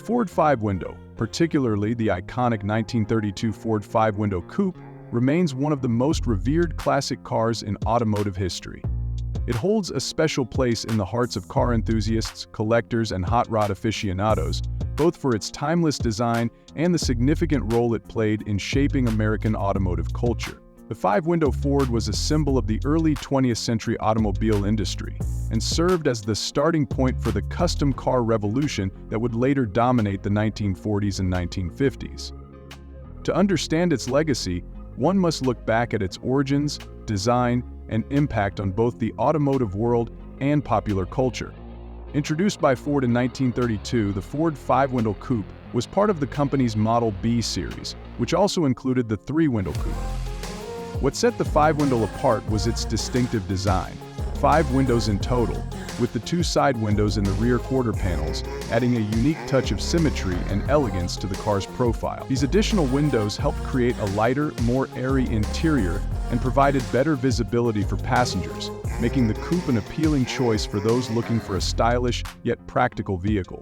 Ford five-window, particularly the iconic 1932 Ford five-window coupe, remains one of the most revered classic cars in automotive history. It holds a special place in the hearts of car enthusiasts, collectors, and hot rod aficionados, both for its timeless design and the significant role it played in shaping American automotive culture. The five-window Ford was a symbol of the early 20th century automobile industry and served as the starting point for the custom car revolution that would later dominate the 1940s and 1950s. To understand its legacy, one must look back at its origins, design, and impact on both the automotive world and popular culture. Introduced by Ford in 1932, the Ford five-window coupe was part of the company's Model B series, which also included the three-window coupe. What set the five-window apart was its distinctive design, 5 windows in total, with the 2 side windows in the rear quarter panels, adding a unique touch of symmetry and elegance to the car's profile. These additional windows helped create a lighter, more airy interior and provided better visibility for passengers, making the coupe an appealing choice for those looking for a stylish yet practical vehicle.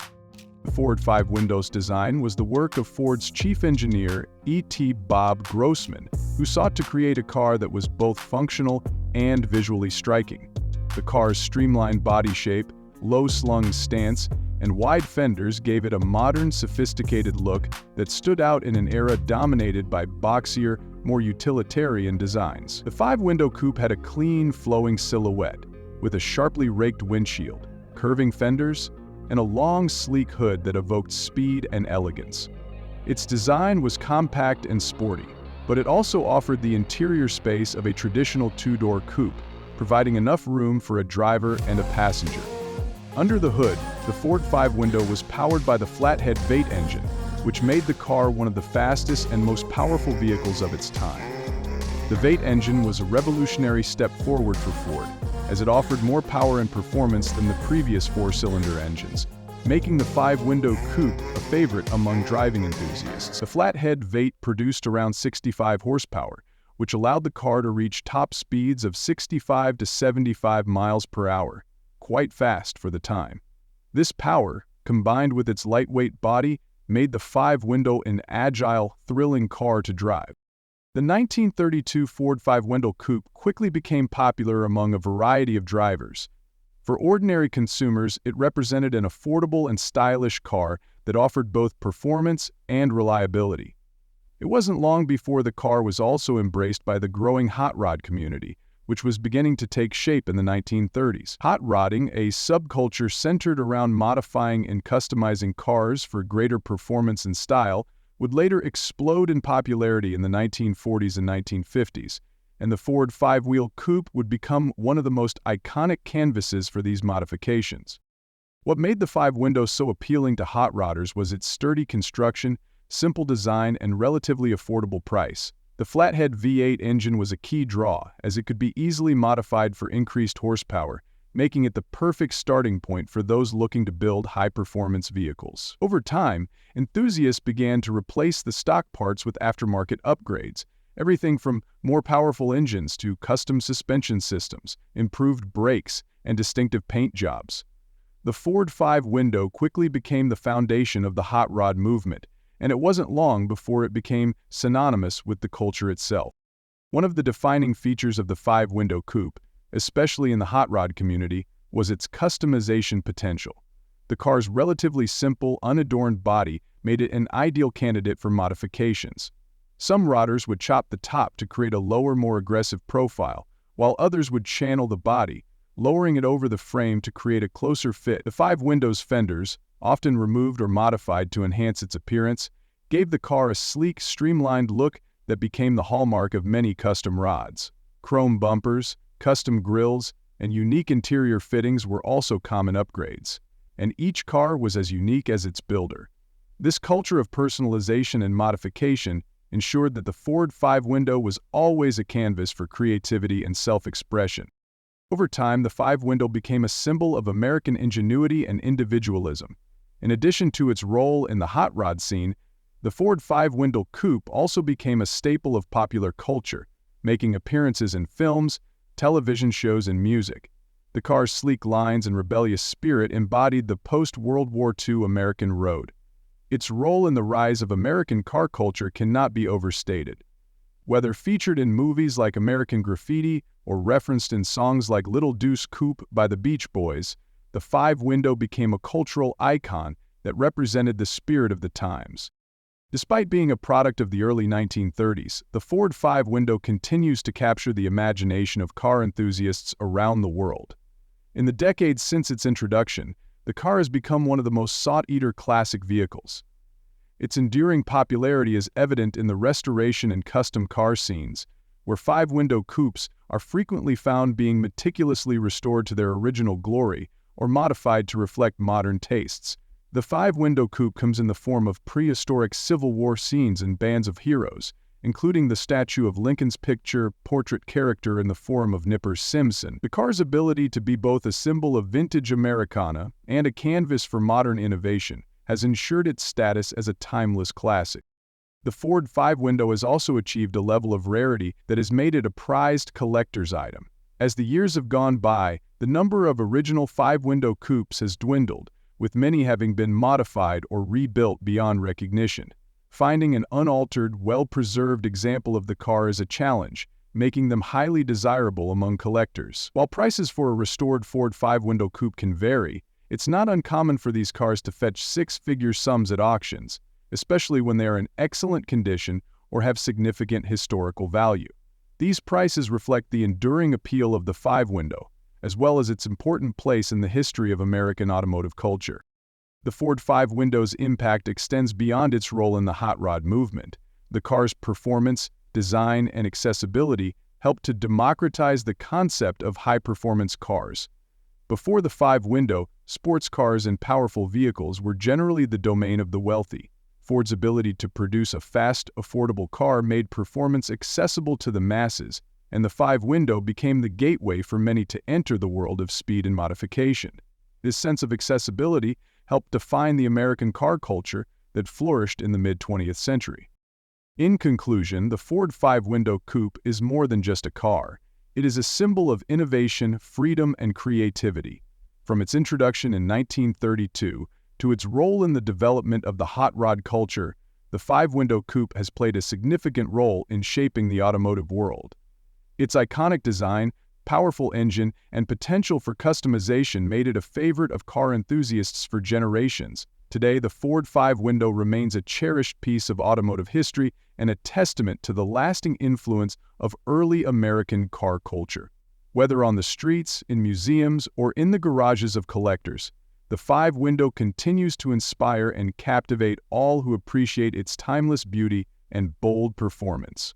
The Ford five-windows design was the work of Ford's chief engineer, E.T. Bob Grossman, who sought to create a car that was both functional and visually striking. The car's streamlined body shape, low-slung stance, and wide fenders gave it a modern, sophisticated look that stood out in an era dominated by boxier, more utilitarian designs. The five-window coupe had a clean, flowing silhouette, with a sharply raked windshield, curving fenders, and a long, sleek hood that evoked speed and elegance. Its design was compact and sporty, but it also offered the interior space of a traditional two-door coupe, providing enough room for a driver and a passenger. Under the hood, the Ford five-window was powered by the flathead V8 engine, which made the car one of the fastest and most powerful vehicles of its time. The V8 engine was a revolutionary step forward for Ford, as it offered more power and performance than the previous four-cylinder engines, making the five-window coupe a favorite among driving enthusiasts. The flathead V8 produced around 65 horsepower, which allowed the car to reach top speeds of 65 to 75 miles per hour, quite fast for the time. This power, combined with its lightweight body, made the five-window an agile, thrilling car to drive. The 1932 Ford five-window coupe quickly became popular among a variety of drivers. For ordinary consumers, it represented an affordable and stylish car that offered both performance and reliability. It wasn't long before the car was also embraced by the growing hot rod community, which was beginning to take shape in the 1930s. Hot rodding, a subculture centered around modifying and customizing cars for greater performance and style, would later explode in popularity in the 1940s and 1950s, and the Ford five-wheel coupe would become one of the most iconic canvases for these modifications. What made the five-window so appealing to hot rodders was its sturdy construction, simple design, and relatively affordable price. The flathead V8 engine was a key draw, as it could be easily modified for increased horsepower, making it the perfect starting point for those looking to build high-performance vehicles. Over time, enthusiasts began to replace the stock parts with aftermarket upgrades, everything from more powerful engines to custom suspension systems, improved brakes, and distinctive paint jobs. The Ford five-window quickly became the foundation of the hot rod movement, and it wasn't long before it became synonymous with the culture itself. One of the defining features of the five-window coupe, especially in the hot rod community, was its customization potential. The car's relatively simple, unadorned body made it an ideal candidate for modifications. Some rodders would chop the top to create a lower, more aggressive profile, while others would channel the body, lowering it over the frame to create a closer fit. The five-windows fenders, often removed or modified to enhance its appearance, gave the car a sleek, streamlined look that became the hallmark of many custom rods. Chrome bumpers, custom grills, and unique interior fittings were also common upgrades, and each car was as unique as its builder. This culture of personalization and modification ensured that the Ford five-window was always a canvas for creativity and self-expression. Over time, the five-window became a symbol of American ingenuity and individualism. In addition to its role in the hot rod scene, the Ford five-window coupe also became a staple of popular culture, making appearances in films, television shows, and music. The car's sleek lines and rebellious spirit embodied the post-World War II American road. Its role in the rise of American car culture cannot be overstated. Whether featured in movies like American Graffiti or referenced in songs like Little Deuce Coupe by the Beach Boys, the five-window became a cultural icon that represented the spirit of the times. Despite being a product of the early 1930s, the Ford five-window continues to capture the imagination of car enthusiasts around the world. In the decades since its introduction, the car has become one of the most sought-after classic vehicles. Its enduring popularity is evident in the restoration and custom car scenes, where five-window coupes are frequently found being meticulously restored to their original glory or modified to reflect modern tastes. The five-window coupe comes in the form of prehistoric Civil War scenes and bands of heroes, including the statue of Lincoln's picture portrait character in the form of Nipper Simpson. The car's ability to be both a symbol of vintage Americana and a canvas for modern innovation has ensured its status as a timeless classic. The Ford five-window has also achieved a level of rarity that has made it a prized collector's item. As the years have gone by, the number of original five-window coupes has dwindled, with many having been modified or rebuilt beyond recognition. Finding an unaltered, well-preserved example of the car is a challenge, making them highly desirable among collectors. While prices for a restored Ford five-window coupe can vary, it's not uncommon for these cars to fetch six-figure sums at auctions, especially when they are in excellent condition or have significant historical value. These prices reflect the enduring appeal of the five-window, as well as its important place in the history of American automotive culture. The Ford five-window's impact extends beyond its role in the hot rod movement. The car's performance, design, and accessibility helped to democratize the concept of high-performance cars. Before the five-window, sports cars and powerful vehicles were generally the domain of the wealthy. Ford's ability to produce a fast, affordable car made performance accessible to the masses, and the five-window became the gateway for many to enter the world of speed and modification. This sense of accessibility helped define the American car culture that flourished in the mid-20th century. In conclusion, the Ford five-window coupe is more than just a car. It is a symbol of innovation, freedom, and creativity. From its introduction in 1932 to its role in the development of the hot rod culture, the five-window coupe has played a significant role in shaping the automotive world. Its iconic design, powerful engine, and potential for customization made it a favorite of car enthusiasts for generations. Today, the Ford five-window remains a cherished piece of automotive history and a testament to the lasting influence of early American car culture. Whether on the streets, in museums, or in the garages of collectors, the five-window continues to inspire and captivate all who appreciate its timeless beauty and bold performance.